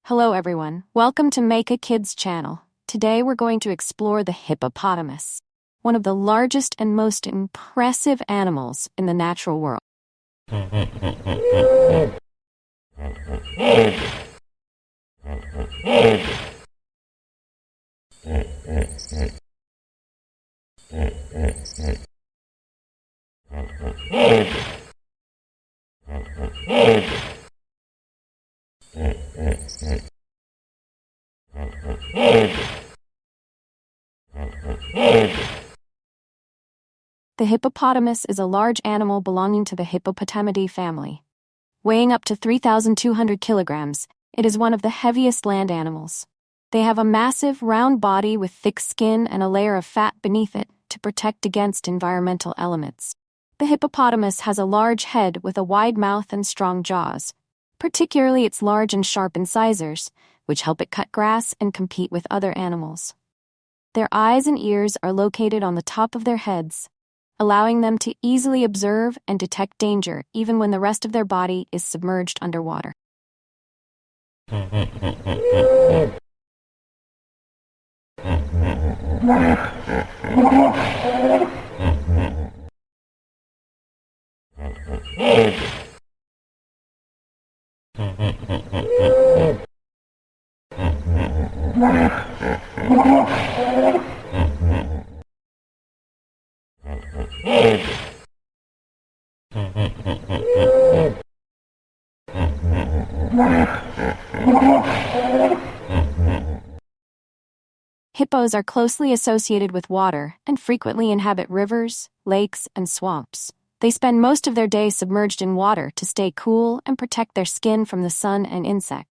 Hello everyone, welcome to Maika Kids channel. Today we're going to explore the hippopotamus, one of the largest and most impressive animals in the natural world. The hippopotamus is a large animal belonging to the Hippopotamidae family. Weighing up to 3,200 kilograms, it is one of the heaviest land animals. They have a massive, round body with thick skin and a layer of fat beneath it to protect against environmental elements. The hippopotamus has a large head with a wide mouth and strong jaws, particularly its large and sharp incisors, which help it cut grass and compete with other animals. Their eyes and ears are located on the top of their heads, allowing them to easily observe and detect danger even when the rest of their body is submerged underwater. Hippos are closely associated with water and frequently inhabit rivers, lakes, and swamps. They spend most of their day submerged in water to stay cool and protect their skin from the sun and insects.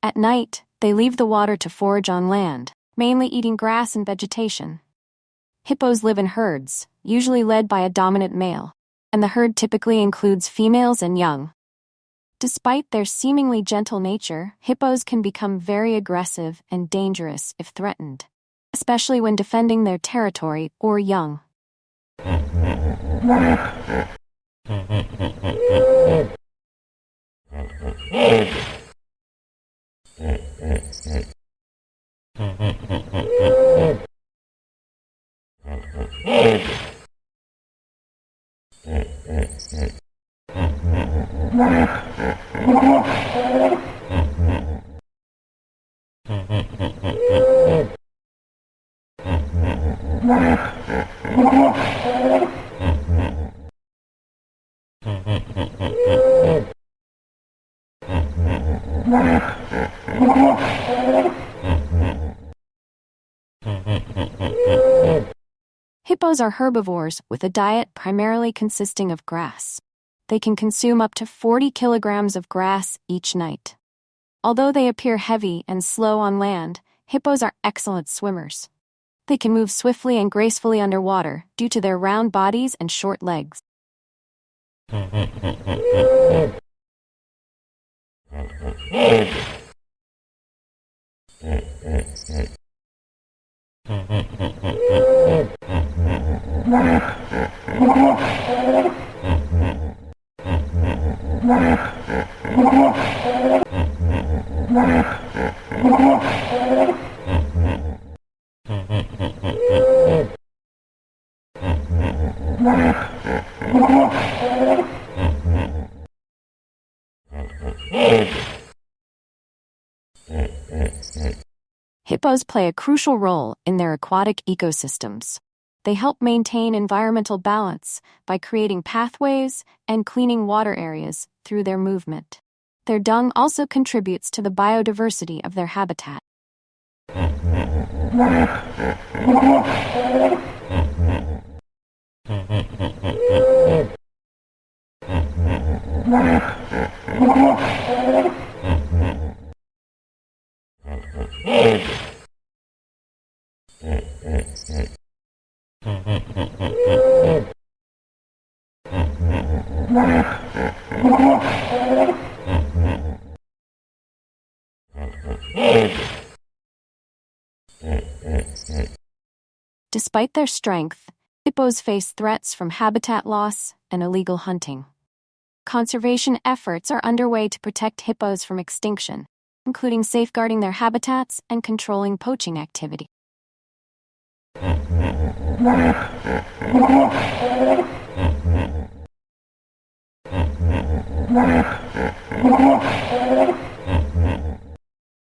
At night, they leave the water to forage on land, mainly eating grass and vegetation. Hippos live in herds, usually led by a dominant male, and the herd typically includes females and young. Despite their seemingly gentle nature, hippos can become very aggressive and dangerous if threatened, especially when defending their territory or young. Hippos are herbivores with a diet primarily consisting of grass. They can consume up to 40 kilograms of grass each night. Although they appear heavy and slow on land, hippos are excellent swimmers. They can move swiftly and gracefully underwater due to their round bodies and short legs. Hippos play a crucial role in their aquatic ecosystems. They help maintain environmental balance by creating pathways and cleaning water areas through their movement. Their dung also contributes to the biodiversity of their habitat. Despite their strength, hippos face threats from habitat loss and illegal hunting. Conservation efforts are underway to protect hippos from extinction, including safeguarding their habitats and controlling poaching activity.